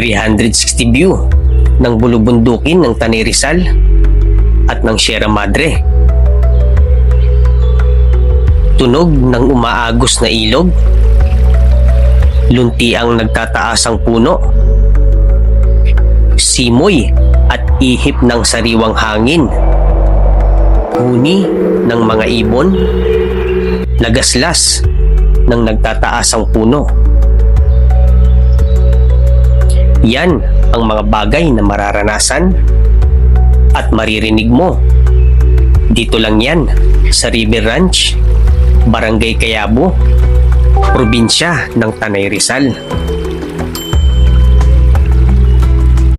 360 view ng bulubundukin ng Tanay Rizal at ng Sierra Madre. Tunog ng umaagos na ilog, lunti ang nagtataasang puno, simoy at ihip ng sariwang hangin, huni ng mga ibon, lagaslas ng nagtataasang puno. Yan ang mga bagay na mararanasan at maririnig mo. Dito lang yan sa River Ranch, Barangay Cayabo, probinsya ng Tanay Rizal.